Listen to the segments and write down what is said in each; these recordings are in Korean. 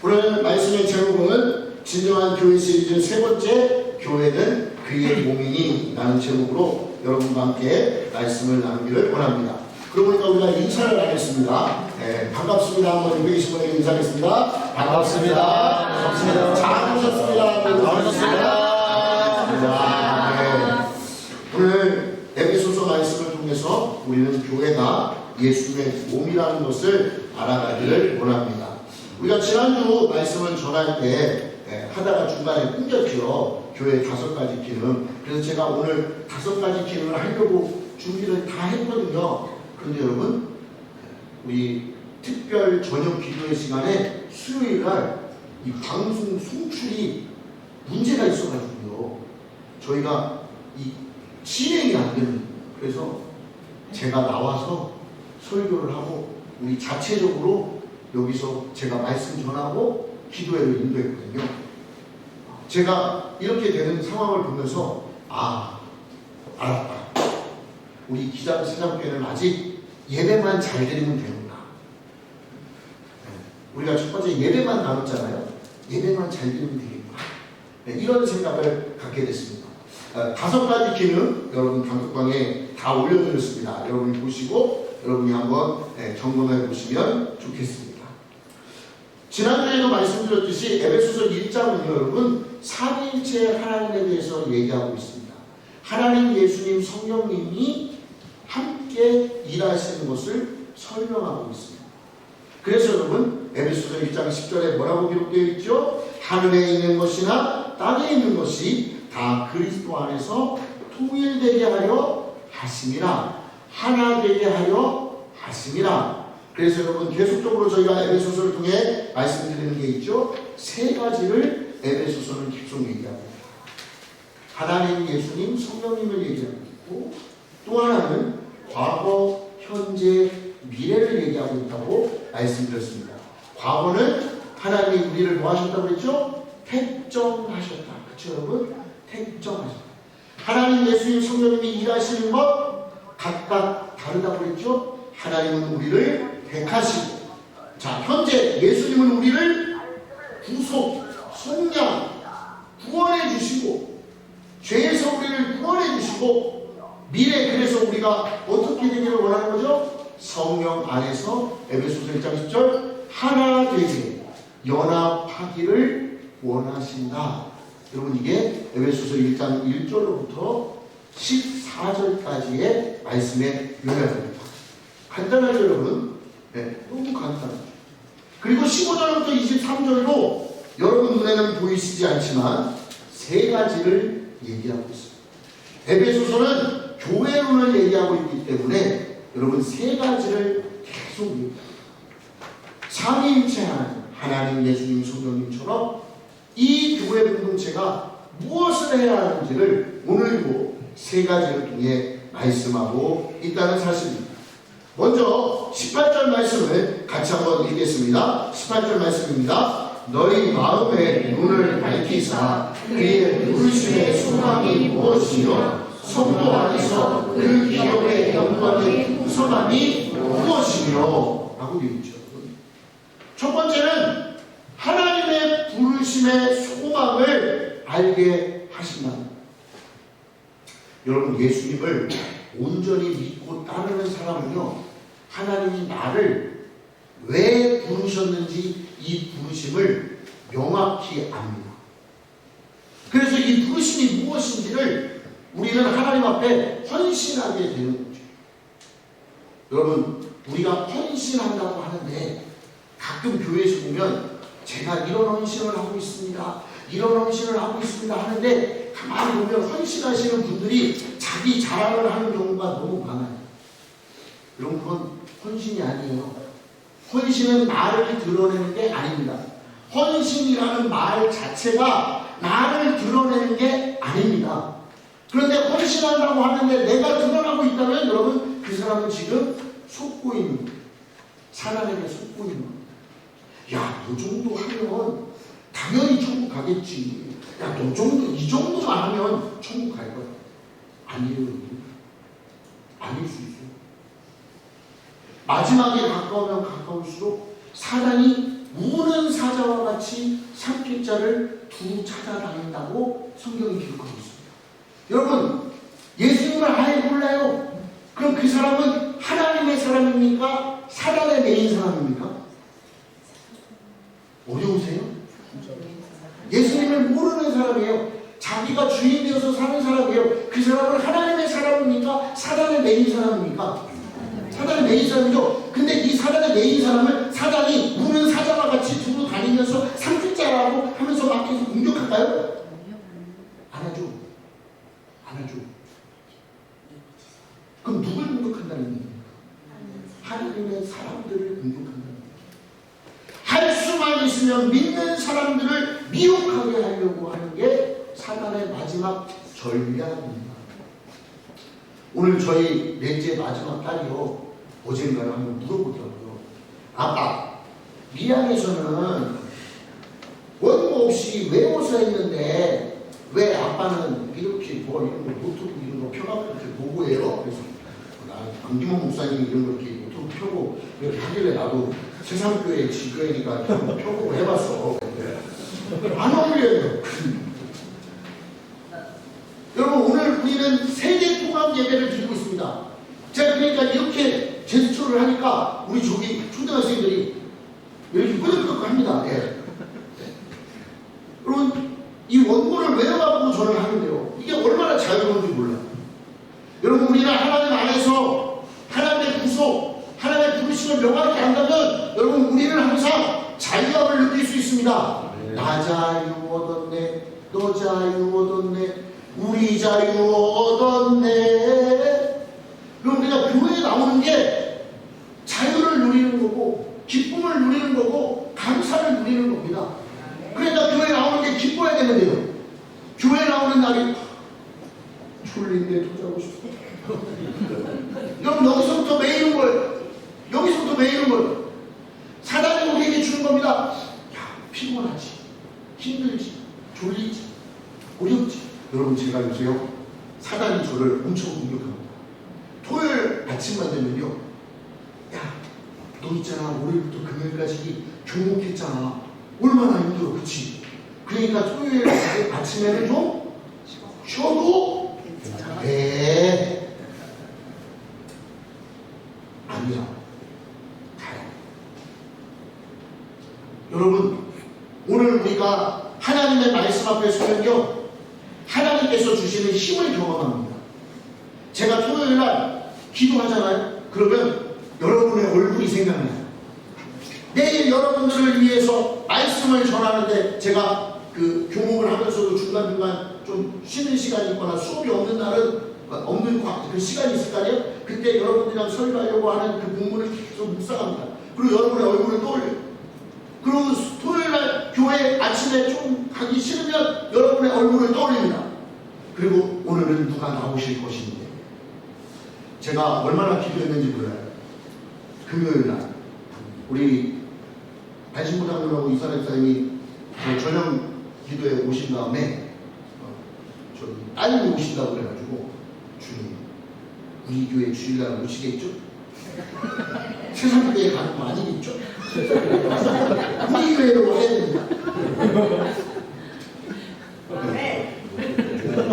오늘 말씀의 제목은 진정한 교회 시리즈 세 번째 교회는 그의 몸이니 라는 제목으로 여러분과 함께 말씀을 나누기를 원합니다. 그러고 보니까 우리가 인사를 하겠습니다. 네, 반갑습니다. 한번 여기 계신 분에게 인사하겠습니다. 반갑습니다. 반갑습니다. 잘 오셨습니다. 잘 오셨습니다. 오늘 에베소서 말씀을 통해서 우리는 교회가 예수님의 몸이라는 것을 알아가기를 원합니다. 우리가 지난주 말씀을 전할 때 하다가 중간에 끊겼죠. 교회 5가지 기능. 그래서 제가 오늘 5가지 기능을 하려고 준비를 다 했거든요. 그런데 여러분, 우리 특별 저녁 기도회 시간에 수요일날 이 방송 송출이 문제가 있어가지고요. 저희가 이 진행이 안 되는 거예요. 그래서 제가 나와서 설교를 하고 우리 자체적으로 여기서 제가 말씀 전하고 기도회를 인도했거든요. 제가 이렇게 되는 상황을 보면서 알았다. 우리 기자사장교회는 아직 예배만 잘 드리면 되는구나. 우리가 첫 번째 예배만 나눴잖아요. 예배만 잘 드리면 되겠구나. 이런 생각을 갖게 됐습니다. 5가지 기능 여러분 단톡방에 다 올려드렸습니다. 여러분이 보시고 여러분이 한번 점검해 보시면 좋겠습니다. 지난주에도 말씀드렸듯이 에베소서 1장은요 여러분 삼위일체 하나님에 대해서 얘기하고 있습니다. 하나님, 예수님, 성령님이 함께 일하시는 것을 설명하고 있습니다. 그래서 여러분 에베소서 1장 10절에 뭐라고 기록되어 있죠? 하늘에 있는 것이나 땅에 있는 것이 다 그리스도 안에서 통일되게 하려 하심이라, 하나 되게 하려 하심이라. 그래서 여러분 계속적으로 저희가 에베소서를 통해 말씀드리는 게 있죠. 3가지를 에베소서는 계속 얘기하고 있습니다. 하나님, 예수님, 성령님을 얘기하고 있고, 또 하나는 과거, 현재, 미래를 얘기하고 있다고 말씀드렸습니다. 과거는 하나님이 우리를 뭐 하셨다고 그랬죠? 택정하셨다. 그렇죠 여러분? 택정하셨다. 하나님, 예수님, 성령님이 일하시는 것 각각 다르다고 그랬죠? 하나님은 우리를 택하시고, 자 현재 예수님은 우리를 구속, 속량, 구원해 주시고, 죄에서 우리를 구원해 주시고, 미래 그래서 우리가 어떻게 되기를 원하는 거죠? 성령 안에서 에베소서 1장 10절 하나 되게 연합하기를 원하신다. 여러분 이게 에베소서 1장 1절로부터 14절까지의 말씀의 요약입니다. 간단하죠 여러분? 너무 간단하죠. 그리고 15절부터 23절도 여러분 눈에는 보이시지 않지만 3가지를 얘기하고 있습니다. 에베소서는 교회론을 얘기하고 있기 때문에 여러분 3가지를 계속 얘기합니다. 삼위일체 하나님, 예수님, 성령님처럼 이 교회 공동체가 무엇을 해야 하는지를 오늘도 3가지를 통해 말씀하고 있다는 사실입니다. 먼저 18절 말씀을 같이 한번 읽겠습니다. 18절 말씀입니다. 너희 마음의 눈을 밝히사 그의 부르심의 소망이 무엇이며 성도 안에서 그 기업의 영광의 우선함이 무엇이며 라고 되어 있죠. 첫 번째는 하나님의 부르심의 소망을 알게 하신다. 여러분 예수님을 온전히 믿고 따르는 사람은요 하나님이 나를 왜 부르셨는지 이 부르심을 명확히 압니다. 그래서 이 부르심이 무엇인지를 우리는 하나님 앞에 헌신하게 되는 거죠. 여러분 우리가 헌신한다고 하는데 가끔 교회에서 보면 제가 이런 헌신을 하고 있습니다, 이런 헌신을 하고 있습니다 하는데 가만히 보면 헌신하시는 분들이 자기 자랑을 하는 경우가 너무 많아요. 여러분 그건 헌신이 아니에요. 헌신은 나를 드러내는 게 아닙니다. 헌신이라는 말 자체가 나를 드러내는 게 아닙니다. 그런데 헌신한다고 하는데 내가 드러나고 있다면 여러분 그 사람은 지금 속고 있는 거예요. 사람에게 속고 있는 거예요. 야, 너 정도 하면 당연히 천국 가겠지. 야, 너 정도, 이 정도만 하면 천국 갈 거야. 아니에요. 아닐 수 있어요. 마지막에 가까우면 가까울수록 사단이 우는 사자와 같이 삼킬 자를 두루 찾아다닌다고 성경이 기록하고 있습니다. 여러분, 예수님을 아예 몰라요. 그럼 그 사람은 하나님의 사람입니까? 사단의 메인 사람입니까? 어려우세요? 예수님을 모르는 사람이에요. 자기가 주인 되어서 사는 사람이에요. 그 사람은 하나님의 사람입니까? 사단의 메인 사람입니까? 사단의 메인 사람이죠. 근데 이 사단의 메인 사람을 사단이 우는 사자와 같이 두루 다니면서 삼킬자라고 하면서 막 계속 공격할까요? 안 하죠. 안 하죠. 그럼 누굴 공격한다는 얘기입니까? 하나님의 사람들을 공격한다는 얘기입니다. 할 수만 있으면 믿는 사람들을 미혹하게 하려고 하는 게 사단의 마지막 전략입니다. 오늘 저희 넷째 마지막 딸이요, 어젠가를 한번 물어보더라고요. 아빠, 미안해서는 원고 없이 외워서 했는데 왜 아빠는 이렇게 뭐 이런 거 노트북 이런 거 펴갖고 이렇게 보고 해요? 그래서 강기몽 목사님이 이런 거 이렇게 노트북 펴고 이렇게 하길래 나도 세상교회 지교회니까 좀 펴보고 해봤어. 안 어울려요. 여러분, 오늘 우리는 세대 통합 예배를 드리고 있습니다. 제가 그러니까 이렇게 제스처를 하니까 우리 저기 초등학생들이 이렇게 끄덕끄덕 합니다. 예. 여러분, 이 원고를 외워가지고 저는 하는데요, 이게 얼마나 자유로운지 몰라요. 여러분, 우리는 하나님 안에서 하나님의 구속, 하나님의 부르심을 명확히 안다면 여러분, 우리는 항상 자유함을 느낄 수 있습니다. 나 자유 얻었네, 너 자유 얻었네, 우리 자유 얻었네. 그럼 우리가 교회에 나오는 게 자유를 누리는 거고, 기쁨을 누리는 거고, 감사를 누리는 겁니다. 그러니까 교회에 나오는 게 기뻐야 되는데요, 교회에 나오는 날이 졸린데 더 자고 싶어. 여러분, 여기서부터 매이는 거예요. 여기서부터 매이는 거예요. 사단이 우리에게 주는 겁니다. 야, 피곤하지, 힘들지, 졸리지, 어렵지. 여러분, 제가 요새요, 사단이 저를 엄청 공격합니다. 토요일 아침만 되면요, 야, 너 있잖아, 월요일부터 금요일까지 교목했잖아, 얼마나 힘들어, 그치? 그러니까 토요일 아침에는 좀 쉬어도 돼. 아니야, 가요. 여러분, 오늘 우리가 하나님의 말씀 앞에 서면요, 하나님께서 주시는 힘을 경험합니다. 제가 토요일날 기도하잖아요. 그러면 여러분의 얼굴이 생각나요. 내일 여러분들을 위해서 말씀을 전하는데, 제가 그 교목을 하면서도 중간중간 좀 쉬는 시간이 있거나 수업이 없는 날은 없는 그 시간이 있을 거 아니에요. 그때 여러분들이랑 설교하려고 하는 그 본문을 계속 묵상합니다. 그리고 여러분의 얼굴을 떠올려요. 그리고 토요일날 교회 아침에 좀 가기 싫으면 여러분의 얼굴을 떠올립니다. 그리고 오늘은 누가 나오실 것인데, 제가 얼마나 기도했는지 몰라요. 금요일날 우리 안신부장님하고 이사람 목사님이 저녁 기도에 오신 다음에 저기 딸이 오신다고 그래가지고, 주님, 우리 교회 주일날 오시겠죠? 세상 교회에 가는 거 아니겠죠? 우리 교회로 해야 됩니다.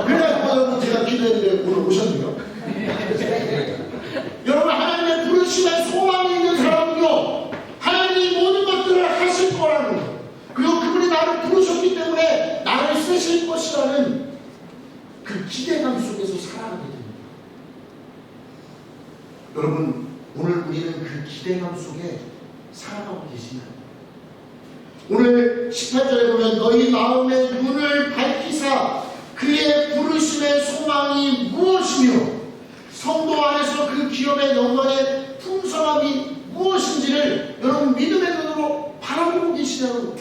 그래가지고 제가 기도했는데 오늘 오셨네요. 여러분, 하나님의 부르심에 소망이 있는 사람은요, 하나님이 모든 것들을 하실 거라는 것, 그리고 그분이 나를 부르셨기 때문에 나를 쓰실 것이라는 그 기대감 속에서 살아가게 됩니다. 여러분, 오늘 우리는 그 기대감 속에 살아가고 계시나요? 오늘 18절에 보면 너희 마음의 눈을 밝히사 그의 부르심의 소망이 무엇이며 성도 안에서 그 기업의 영광의 풍성함이 무엇인지를 여러분 믿음의 눈으로 바라보고 계시냐고.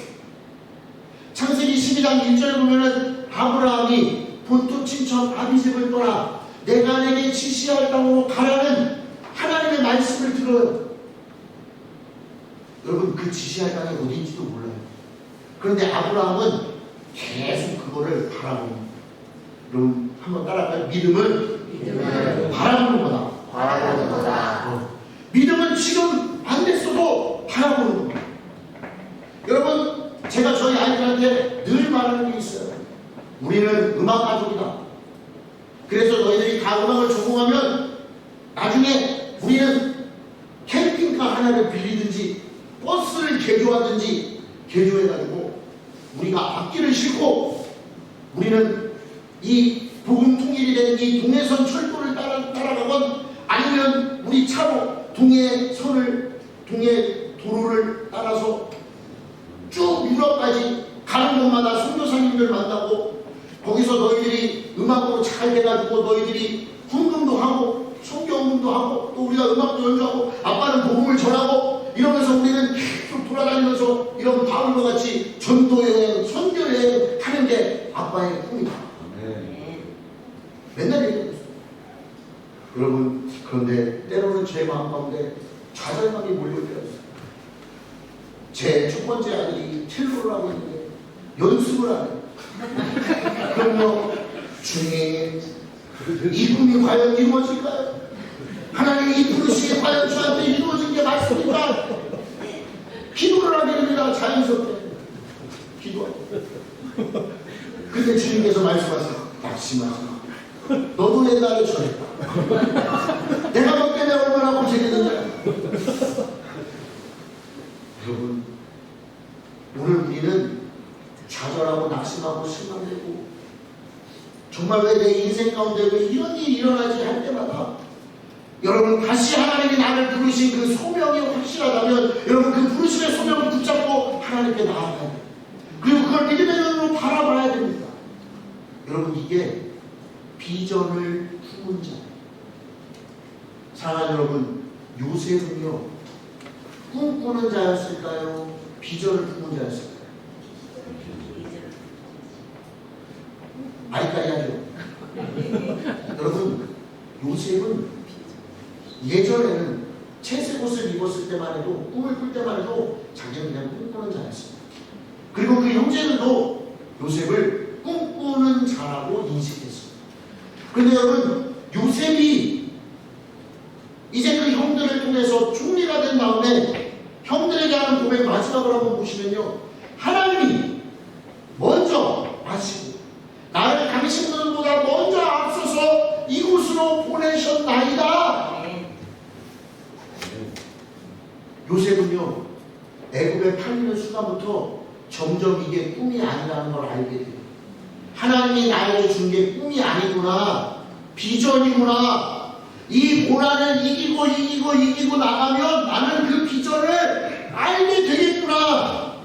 창세기 12장 1절에 보면은 아브라함이 본토 친척 아비집을 떠나 내가 내게 지시할 땅으로 가라는 하나님의 말씀을 들어요. 여러분, 그 지시할 땅이 어딘지도 몰라요. 그런데 아브라함은 계속 그거를 바라봅니다. 여러분, 한번 따라할까요? 믿음은 바라보는 거다. 바라보는 거다. 믿음은 지금 안 됐어도 바라보는 거다. 제가 저희 아이들한테 늘 말하는 게 있어요. 우리는 음악 가족이다. 그래서 너희들이 다 음악을 전공하면 나중에 우리는 캠핑카 하나를 빌리든지 버스를 개조하든지 개조해가지고 우리가 악기를 싣고 우리는 이 복음 통일이 된 이 동해선 철도를 따라가건 아니면 우리 차로 동해 도로를 따라서 쭉 유럽까지 가는 곳마다 선교사님들 만나고 거기서 너희들이 음악으로 잘 돼가지고 너희들이 훈금도 하고 성경운동도 하고 또 우리가 음악도 연주하고 아빠는 복음을 전하고 이러면서 우리는 계속 돌아다니면서 이런 바울과 같이 전도여행, 선교여행 하는 게 아빠의 꿈이다. 맨날 얘기하고 있어요. 여러분, 그런데 때로는 제 마음 가운데 좌절감이 몰려올 때가 있어요. 제 첫 번째 아들이 첼로를 하고 있는데 연습을 안 해요. 그럼요, 주님, 이 꿈이 과연 이루어질까요? 하나님 이 부르심이 과연 저한테 이루어진 게 맞습니까? 기도를 하게 됩니다. 자연스럽게 기도하고. 근데 주님께서 말씀하세요. 낙심하지 마. 너도 옛날에 저랬다. 내가 너 때문에 얼마나 고생했는데. 여러분, 오늘 우리는 좌절하고 낙심하고 실망되고 정말 왜 내 인생 가운데 왜 이런 일이 일어나지 할 때마다 여러분 다시 하나님이 나를 부르신 그 소명이 확실하다면 여러분 그 부르심의 소명을 붙잡고 하나님께 나아가야 돼요. 그리고 그걸 믿음의 눈으로 바라봐야 됩니다. 여러분 이게 비전을 품은 자. 사랑하는 여러분, 요셉은요 꿈꾸는 자였을까요? 비전을 품은 자였을까요? 아이까리하죠. 여러분, 요셉은 예전에는 채색 옷을 입었을 때만 해도 꿈을 꿀 때만 해도 자기는 그냥 꿈꾸는 자였습니다. 그리고 그 형제들도 요셉을 꿈꾸는 자라고 인식했습니다. 그런데 여러분, 요셉이 이제 그 형들을 통해서 총리가 된 다음에 형들에게 하는 고백 마지막으로 한번 보시면요, 하나님이 먼저 하시고 나를 당신들보다 먼저 앞서서 이곳으로 보내셨나이다. 요셉은요 애굽에 팔리는 순간부터 점점 이게 꿈이 아니라는 걸 알게 돼요. 하나님이 나에게 준 게 꿈이 아니구나, 비전이구나. 이 고난을 이기고 나가면 나는 그 비전을 알게 되겠구나.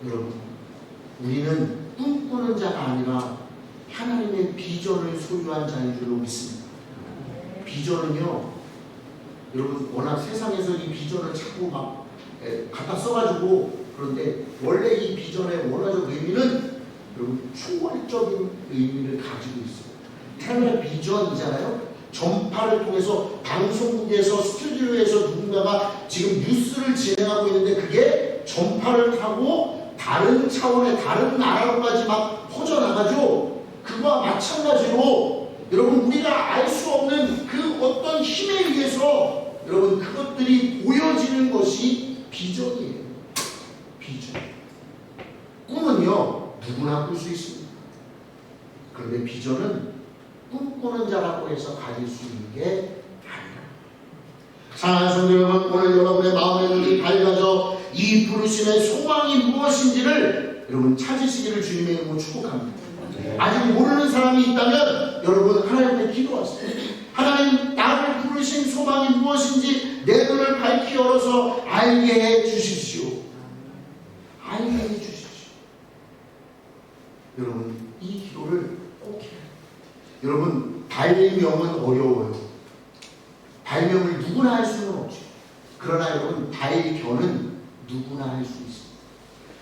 여러분, 우리는 꿈꾸는 자가 아니라 하나님의 비전을 소유한 자인 줄로 믿습니다. 비전은요, 여러분 워낙 세상에서 이 비전을 자꾸 막 갖다 써가지고 그런데 원래 이 비전의 원어적 의미는 여러분 초월적인 의미를 가지고 있어요. 하나님의 비전이잖아요. 전파를 통해서 방송국에서 스튜디오에서 누군가가 지금 뉴스를 진행하고 있는데 그게 전파를 타고 다른 차원의 다른 나라로까지 막 퍼져나가죠. 그와 마찬가지로 여러분 우리가 알 수 없는 그 어떤 힘에 의해서 여러분 그것들이 보여지는 것이 비전이에요. 비전. 꿈은요 누구나 꿀 수 있습니다. 그런데 비전은 꿈꾸는 자라고 해서 가질 수 있는 게 아니에요. 사랑하는 성도 여러분, 오늘 여러분의 마음의 눈이 밝아져 이 부르심의 소망이 무엇인지를 여러분 찾으시기를 주님의 이름으로 축복합니다. 아직 모르는 사람이 있다면 여러분 하나님께 기도하세요. 하나님, 나를 부르신 소망이 무엇인지 내 눈을 밝히 열어서 알게 해 주십시오. 알게 해 주십시오. 여러분 이 기도를 꼭 해요. 여러분 발명은 어려워요. 발명을 누구나 할 수는 없죠. 그러나 여러분 발견은 누구나 할 수 있습니다.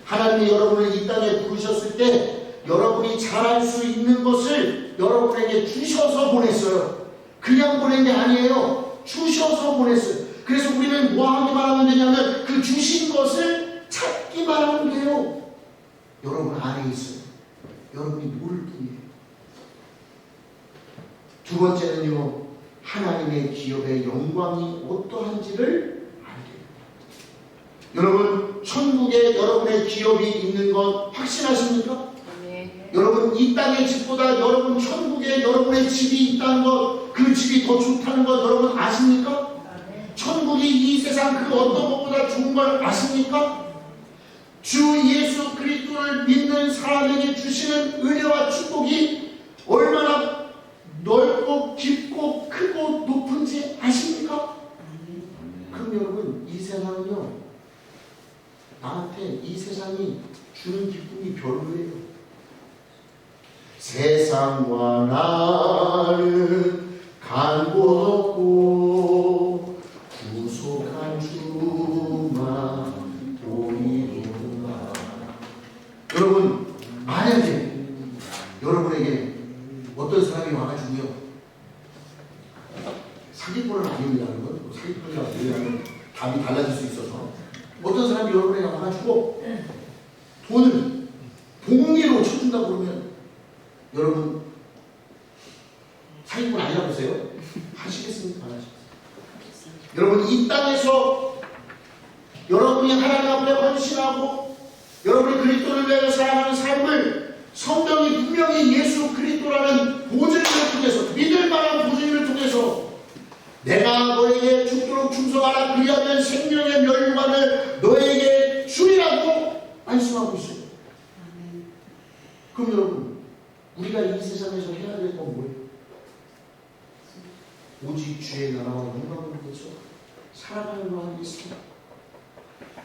하나님이 여러분을 이 땅에 부르셨을 때 여러분이 잘할 수 있는 것을 여러분에게 주셔서 보냈어요. 그냥 보낸 게 아니에요. 주셔서 보냈어요. 그래서 우리는 뭐 하기만 하면 되냐면 그 주신 것을 찾기만 하면 돼요. 여러분 안에 있어요. 여러분이 모를 뿐이에요. 두 번째는요, 하나님의 기업의 영광이 어떠한지를 알게 됩니다. 여러분, 천국에 여러분의 기업이 있는 것 확신하십니까? 네. 여러분, 이 땅의 집보다 여러분 천국에 여러분의 집이 있다는 것, 그 집이 더 좋다는 것 여러분 아십니까? 천국이 이 세상 그 어떤 것보다 좋은 걸 아십니까? 주 예수 그리스도를 믿는 사람에게 주시는 은혜와 축복이 얼마나 넓고 깊고 크고 높은지 아십니까? 그럼 여러분, 이 세상은요, 나한테 이 세상이 주는 기쁨이 별로예요. 세상과 나는 간 곳 없고 구속한 주만 보이구나. 여러분, 만약에 여러분에게 어떤 사람이 와가지고요, 사기꾼은 아닙니다. 여러분, 사기꾼이라고 얘기하면 답이 달라질 수 있어서, 어떤 사람이 여러분에게 와가지고 돈을 봉리로 쳐준다고 그러면 여러분 사기꾼 아니라고 보세요? 하시겠습니까? 안 하시겠습니까? 여러분, 이 땅에서 여러분이 하나님 앞에 헌신하고 여러분이 그리스도를 위하여 살아가는 삶을 성경이 분명히 예수 그리스도라는 보증인을 통해서, 믿을 만한 보증인을 통해서 내가 너에게 죽도록 충성하라, 그리하면 생명의 멸류관을 너에게 주리라고 말씀하고 있어요. 그럼 여러분, 우리가 이 세상에서 해야 될 건 뭐예요? 오직 주의 나라와 영광을 위해서 살아가는 거 아니겠습니까?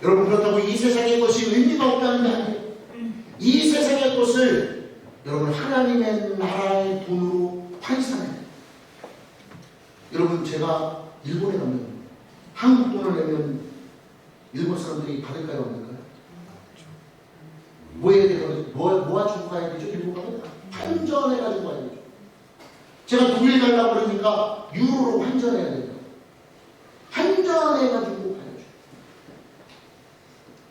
여러분, 그렇다고 이 세상의 것이 의미가 없다는 게 아니에요. 이 세상의 것을 여러분 하나님의 나라의 돈으로 환산해요. 여러분, 제가 일본에 가면 한국 돈을 내면 일본 사람들이 받을까요, 안 받을까요? 뭐 해야 돼요? 뭐 가지고 가야 되죠? 일본 가면 환전해 가지고 가야 되죠. 제가 독일 가려고 그러니까 유로로 환전해야 돼요. 환전해 가지고 가야죠.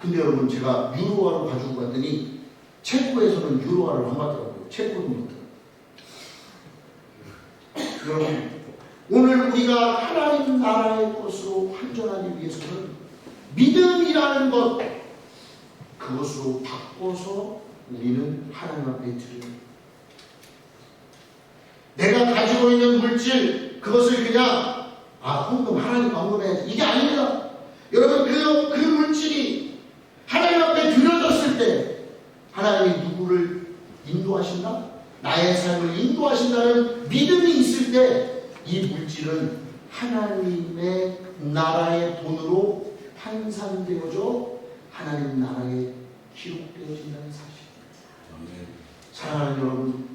근데 여러분, 제가 유로화로 가지고 갔더니 체코에서는 유로화를 안 받더라고요. 체코는 못해요. 여러분, 오늘 우리가 하나님 나라의 것으로 환전하기 위해서는 믿음이라는 것, 그것으로 바꿔서 우리는 하나님 앞에 드려요. 내가 가지고 있는 물질, 그것을 그냥 헌금, 하나님 헌금해야지, 이게 아닙니다. 여러분, 그 물질이 하나님 앞에 드려졌을 때 하나님이 누구를 인도하신다? 나의 삶을 인도하신다는 믿음이 있을 때 이 물질은 하나님의 나라의 돈으로 환산되어져 하나님 나라에 기록되어진다는 사실. 사랑하는 여러분,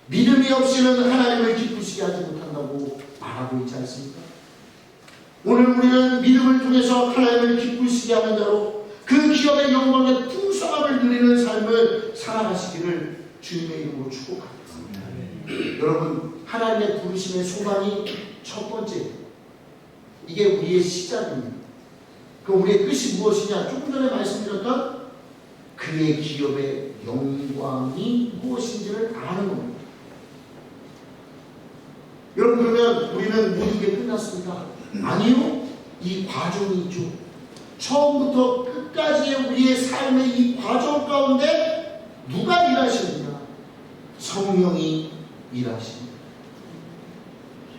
믿음이 없이는 하나님을 기쁘시게 하지 못한다고 말하고 있지 않습니까? 오늘 우리는 믿음을 통해서 하나님을 기쁘시게 하는 대로 그 기업의 영광의 풍성함을 누리는 삶을 살아가시기를 주님의 이름으로 축복합니다. 여러분, 하나님의 부르심의 소망이 첫 번째, 이게 우리의 시작입니다. 그럼 우리의 끝이 무엇이냐? 조금 전에 말씀드렸던 그의 기업의 영광이 무엇인지를 아는 겁니다. 여러분, 그러면 우리는 모든 게 끝났습니까? 아니요. 이 과정이 있죠. 처음부터 끝까지의 우리의 삶의 이 과정 가운데 누가 일하시느냐? 성령이 일하십니다.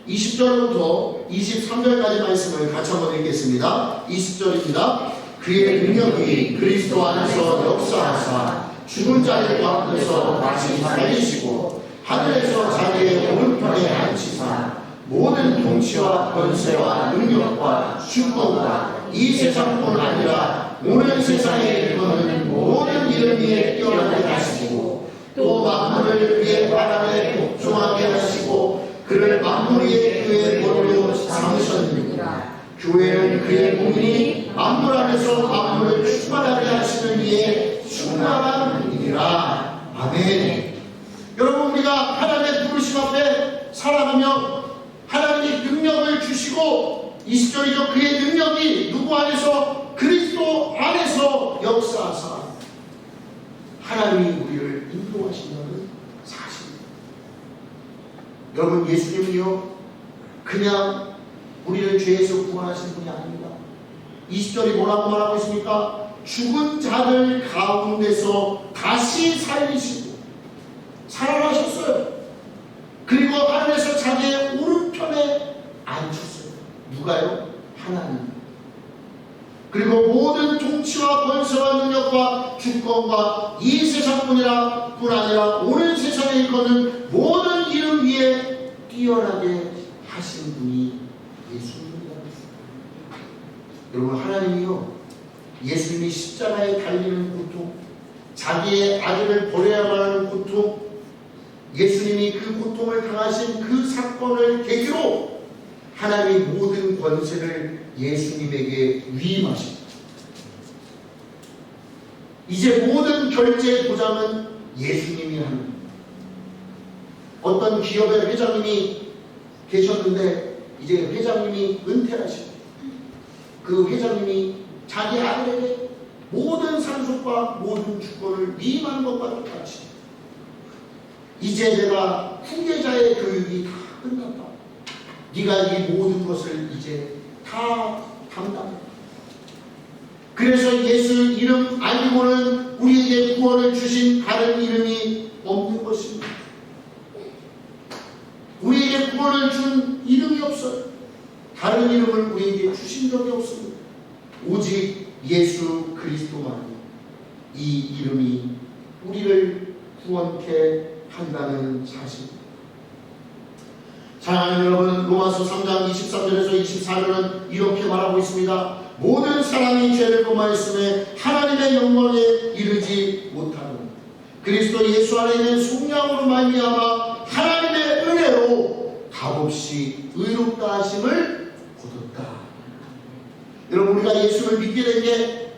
20절부터 23절까지 말씀을 같이 한번 읽겠습니다. 20절입니다. 그의 능력이 그리스도 안에서 역사하사 죽은 자들 가운데서 다시 살리시고 하늘에서 자기의 오른편에 앉히사 모든 통치와 권세와 능력과 축복과 이 세상뿐 아니라 오는 세상에 일어나는 모든 이름 위에 뛰어나게 하시고 또 만물을 그의 발 아래 복종하게 하시고 그를 만물 위에 그의 머리로 삼으셨느니라. 교회는 그의 몸이니 만물 안에서 만물을 충만하게 하시는 이의 충만한 이니라. 아멘. 여러분, 우리가 하나님의 부르심 앞에 살아가며 하나님이 능력을 주시고 20절이죠. 그의 능력이 누구 안에서? 그리스도 안에서 역사하사 하나님이 우리를 인도하신다는 사실입니다. 여러분, 예수님은요 그냥 우리를 죄에서 구원하신 분이 아닙니다. 20절이 뭐라고 말하고 있습니까? 죽은 자들 가운데서 다시 살리시고 살아나셨어요. 그리고 하늘에서 자기의 오른편에 앉혔어요. 누가요? 하나님. 그리고 모든 통치와 권세와 능력과 주권과 이 세상뿐 아니라 오는 세상에 일컫는 모든 이름 위에 뛰어나게 하신 분이 예수님이라고 했습니다. 여러분, 하나님이요, 예수님이 십자가에 달리는 고통, 자기의 아들을 버려야만 하는 고통, 예수님이 그 고통을 당하신 그 사건을 계기로 하나님이 모든 권세를 예수님에게 위임하십니다. 이제 모든 결제의 도장은 예수님이 합니다. 어떤 기업의 회장님이 계셨는데 이제 회장님이 은퇴하시고 그 회장님이 자기 아들에게 모든 상속과 모든 주권을 위임한 것과 똑같이 이제 내가 후계자의 교육이 다 끝났다. 네가 이 모든 것을 이제 다 담당해. 그래서 예수 이름 아니고는 우리에게 구원을 주신 다른 이름이 없는 것입니다. 우리에게 구원을 준 이름이 없어요. 다른 이름을 우리에게 주신 적이 없습니다. 오직 예수 그리스도만이 이 이름이 우리를 구원케 한다는 사실입니다. 사랑하는 여러분, 로마서 3장 23절에서 24절은 이렇게 말하고 있습니다. 모든 사람이 죄를 범하였음에 하나님의 영광에 이르지 못하는 그리스도 예수 안에 있는 속량으로 말미암아 하나님의 은혜로 값없이 의롭다 하심을 거뒀다. 여러분, 우리가 예수를 믿게 된 게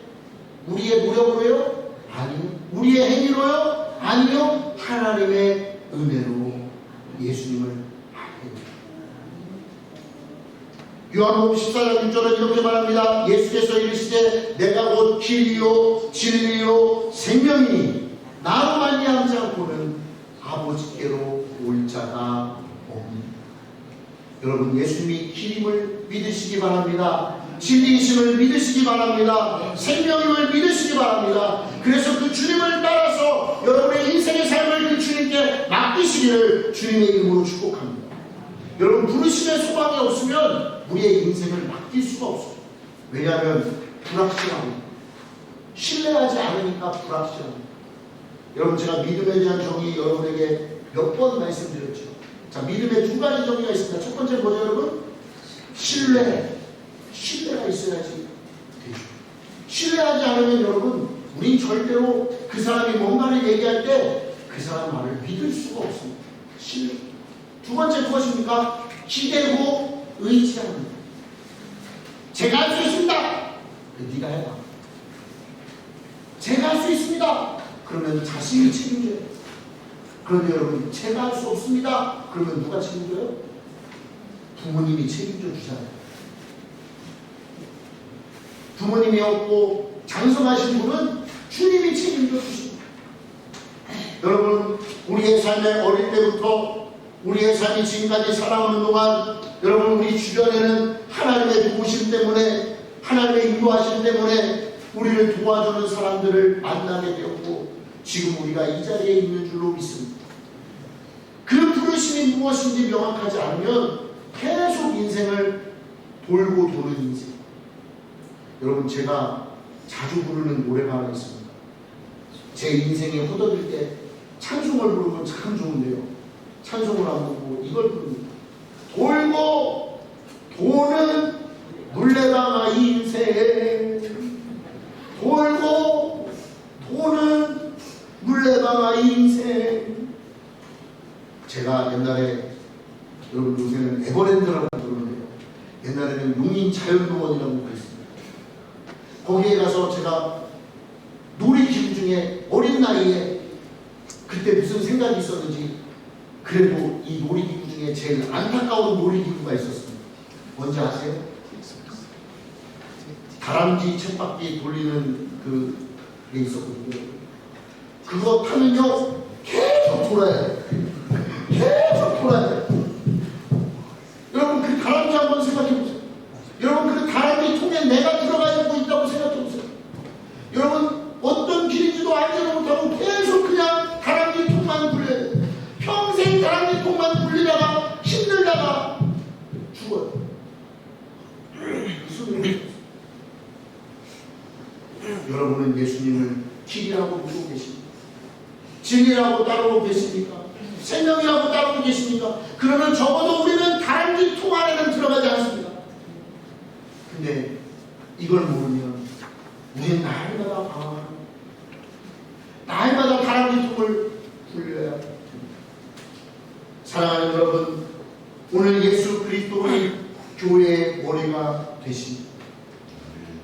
우리의 노력으로요? 아니요. 우리의 행위로요? 아니요. 하나님의 은혜로 예수님을 요한복음 14장 6절은 이렇게 말합니다. 예수께서 이르시되 내가 곧 길이요 진리요 생명이니 나로 말미암지 않고는 아버지께로 올 자가 없느니라. 여러분, 예수님이 길임을 믿으시기 바랍니다. 진리이심을 믿으시기 바랍니다. 생명임을 믿으시기 바랍니다. 그래서 그 주님을 따라서 여러분의 인생의 삶을 그 주님께 맡기시기를 주님의 이름으로 축복합니다. 여러분, 부르심의 소망이 없으면 우리의 인생을 맡길 수가 없어요. 왜냐하면 불확실하고 신뢰하지 않으니까 불확실합니다. 여러분, 제가 믿음에 대한 정의 여러분에게 몇 번 말씀드렸죠. 자, 믿음에 두 가지 정의가 있습니다. 첫 번째 뭐죠, 여러분? 신뢰가 있어야지 되죠. 신뢰하지 않으면 여러분, 우린 절대로 그 사람이 뭔가를 얘기할 때 그 사람 말을 믿을 수가 없습니다. 신뢰. 두 번째 무엇입니까? 기대고 의지합니다. 제가 할 수 있습니다. 네가 해봐. 제가 할 수 있습니다. 그러면 자신이 책임져요. 그런데 여러분, 제가 할 수 없습니다. 그러면 누가 책임져요? 부모님이 책임져 주잖아요. 부모님이 없고 장성하신 분은 주님이 책임져 주십니다. 여러분, 우리의 삶의 어릴 때부터 우리의 삶이 지금까지 살아오는 동안 여러분, 우리 주변에는 하나님의 도우심 때문에, 하나님의 인도하심 때문에 우리를 도와주는 사람들을 만나게 되었고 지금 우리가 이 자리에 있는 줄로 믿습니다. 그 부르심이 무엇인지 명확하지 않으면 계속 인생을 돌고 도는 인생. 여러분, 제가 자주 부르는 노래가 하나 있습니다. 제 인생에 허덕일 때 찬송을 부르면 참 좋은데요. 찬송을 안 부르고 이걸 부릅니다. 돌고 도는 물레방아 인생, 돌고 도는 물레방아 인생. 제가 옛날에, 여러분 요새는 에버랜드라고 부르는데요, 옛날에는 용인 자연동원이라고 그랬습니다. 거기에 가서 제가 놀이기구 중에 어린 나이에 그때 무슨 생각이 있었는지, 그래도 이 놀이기구 중에 제일 안타까운 놀이기구가 있었습니다. 뭔지 아세요? 다람쥐 쳇바퀴 돌리는 그게 있었거든요. 그거 타면요 계속 돌아야 돼. 계속 돌아야 돼. 여러분, 그 다람쥐 한번 생각해 보세요. 여러분, 그 다람쥐 통에 내가 들어가 있는 여러분은 예수님을 길이라고 부르고 계십니까? 진리라고 따르고 계십니까? 생명이라고 따르고 계십니까? 그러면 적어도 우리는 다람쥐 통 안에는 들어가지 않습니다. 근데 이걸 모르면 우리는 날마다 방황하는, 날마다 다람쥐 통을 굴려야 합니다. 사랑하는 여러분, 오늘 예수 그리스도의 교회의 머리가 되십니다.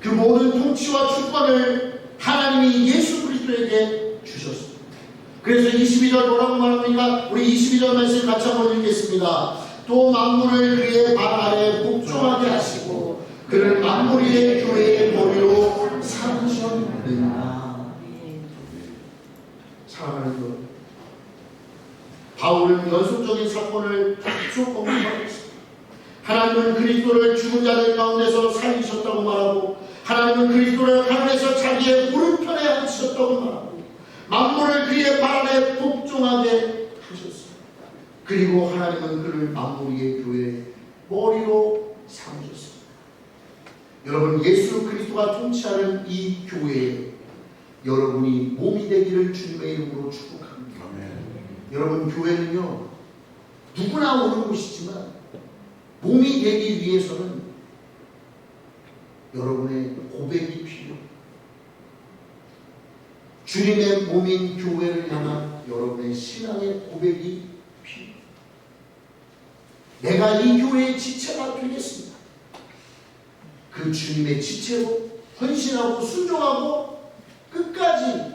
그 모든 통치와 주권을 하나님이 예수 그리스도에게 주셨습니다. 그래서 22절 뭐라고 말합니까? 우리 22절 말씀 같이 한번 읽겠습니다. 또 만물을 그의 발 아래 복종하게 하시고 그를 만물 위의 교회의 머리로 삼으셨느니라. 사랑하는 여러분, 바울은 연속적인 사건을 계속 언급하고 있습니다. 하나님은 그리스도를 죽은 자들 가운데서 살리셨다고 말하고, 하나님은 그리스도를 하늘에서 자기의 오른편에 앉히셨다고 말하고, 만물을 그의 발 아래 복종하게 하셨습니다. 그리고 하나님은 그를 만물 위의 교회의 머리로 삼으셨습니다. 여러분, 예수 그리스도가 통치하는 이 교회에 여러분이 몸이 되기를 주님의 이름으로 축복합니다. 여러분, 교회는요 누구나 오는 곳이지만 몸이 되기 위해서는 여러분의 고백이 필요해요. 주님의 몸인 교회를 향한 여러분의 신앙의 고백이 필요해요. 내가 이 교회의 지체가 되겠습니다. 그 주님의 지체로 헌신하고 순종하고 끝까지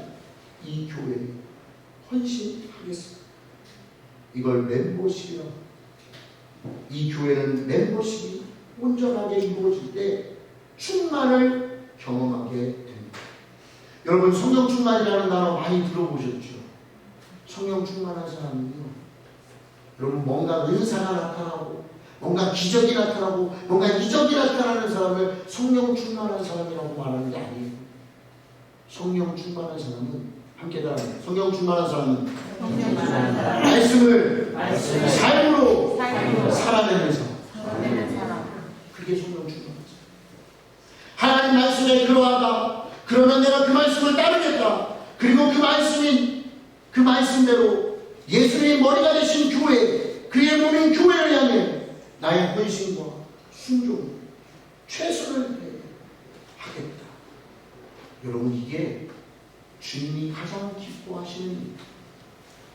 이 교회에 헌신하겠습니다. 이걸 멤버십이라고. 이 교회는 멤버십이 온전하게 이루어질 때 충만을 경험하게 됩니다. 여러분, 성령 충만이라는 단어 많이 들어보셨죠? 성령 충만한 사람은요, 여러분, 뭔가 은사가 나타나고 뭔가 기적이 나타나고 뭔가 이적이 나타나는 사람을 성령 충만한 사람이라고 말하는 게 아니에요. 성령 충만한 사람은 함께 따라합니다. 성령 충만한 사람은 말씀을 삶으로 살아내는 사람. 그게 성령 충만한 사람. 하나님 말씀에 그러하다. 그러면 내가 그 말씀을 따르겠다. 그리고 그 말씀대로 예수님의 머리가 되신 교회, 그의 몸인 교회를 향해 나의 헌신과 순종, 최선을 하겠다. 여러분, 이게 주님이 가장 기뻐하시는 일,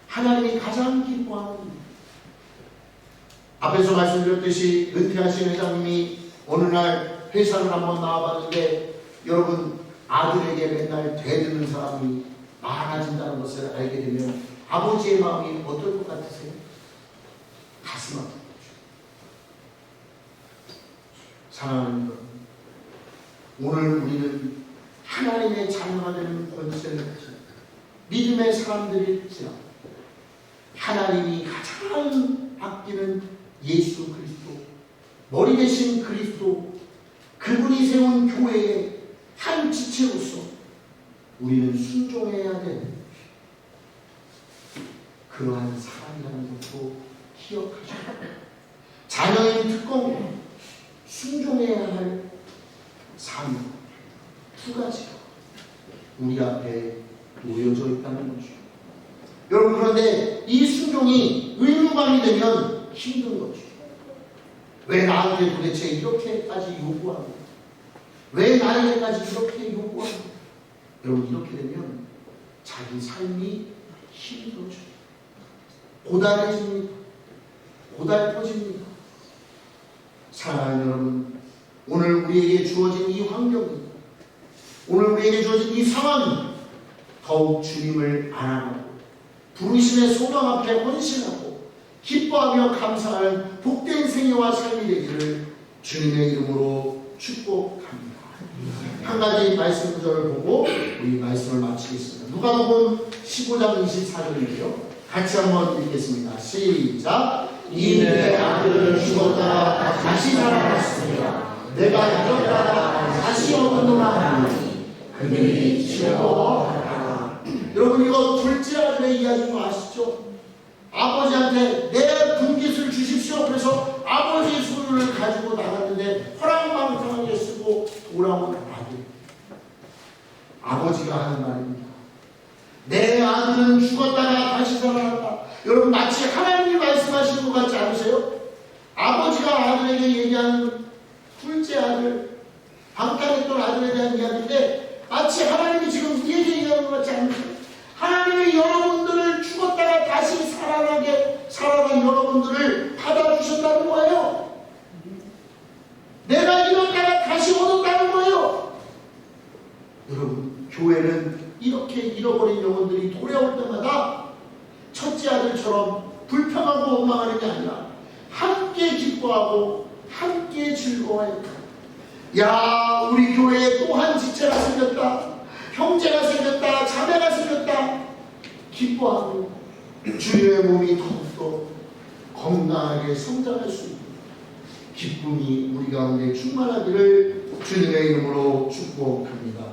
하나님이 가장 기뻐하는 일. 앞에서 말씀드렸듯이 은퇴하신 회장님이 어느 날 회사를 한번 나와봤는데, 여러분, 아들에게 맨날 대드는 사람이 많아진다는 것을 알게 되면 아버지의 마음이 어떨 것 같으세요? 가슴 아프죠. 사랑하는 여러분, 오늘 우리는 하나님의 자녀가 되는 권세를 가진 믿음의 사람들일지라 하나님이 가장 아끼는 예수 그리스도, 머리 대신 그리스도, 그분이 세운 교회의 한 지체로서 우리는 순종해야 되는 그러한 사람이라는 것도 기억하시고, 자녀인 특권 순종해야 할 삶 두 가지가 우리 앞에 놓여져 있다는 거죠. 여러분, 그런데 이 순종이 의무감이 되면 힘든 거죠. 왜 나한테 도대체 이렇게까지 요구하고, 왜 나에게까지 이렇게 요구하고. 여러분, 이렇게 되면 자기 삶이 힘들어져요. 고달해집니다. 고달퍼집니다. 사랑하는 여러분, 오늘 우리에게 주어진 이 환경이, 오늘 우리에게 주어진 이 상황이 더욱 주님을 알아가고 부르심의 소망 앞에 헌신하고 기뻐하며 감사하는 복된 생애와 삶이 되기를 주님의 이름으로 축복합니다. 한 가지 말씀 구절을 보고 우리 말씀을 마치겠습니다. 누가복음 15장 24절인데요. 같이 한번 읽겠습니다. 시작. 이 내 아들은 죽었다가 다시 살아났습니다. 내가 잃었다가 다시 얻었노라 하니 그들이 즐거워하라. 여러분, 이거 둘째 아들의 이야기인 거 아시죠? 아버지한테 내 분깃을 주십시오. 그래서 아버지의 소유를 가지고 나갔는데 허랑방탕하게 쓰고 돌아온 아들. 아버지가 하는 말입니다. 내 아들은 죽었다가 다시 살아났다. 여러분 마치 하나님이 말씀하시는 것 같지 않으세요? 아버지가 아들에게 얘기하는 둘째 아들, 방탕했던 아들에 대한 이야기인데 마치 하나님이 지금 우리에게 얘기하는 것 같지 않으세요? 하나님이 여러분들을 죽었다가 다시 살아난 여러분들을 받아주셨다는 거예요. 내가 잃었다가 다시 얻었다는 거예요. 여러분, 교회는 이렇게 잃어버린 영혼들이 돌아올 때마다 첫째 아들처럼 불평하고 원망하는 게 아니라 함께 기뻐하고 함께 즐거워해요. 야, 우리 교회에 또 한 지체가 생겼다. 형제가 생겼다. 자매가 생겼다. 기뻐하고 주님의 몸이 더욱더 건강하게 성장할 수 있는 기쁨이 우리 가운데 충만하기를 주님의 이름으로 축복합니다.